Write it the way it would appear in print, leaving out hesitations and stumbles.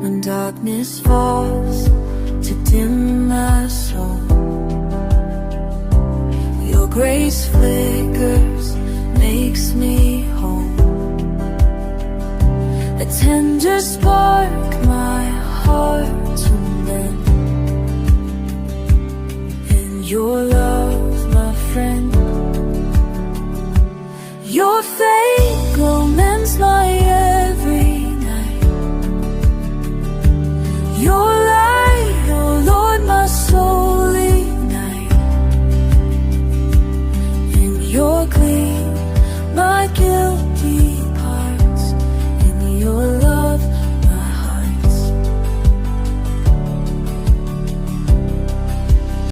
when darkness falls to dim my soul. Your grace flickers, makes me whole. A tender spark my heart to mend. In your love, my friend, your faith grows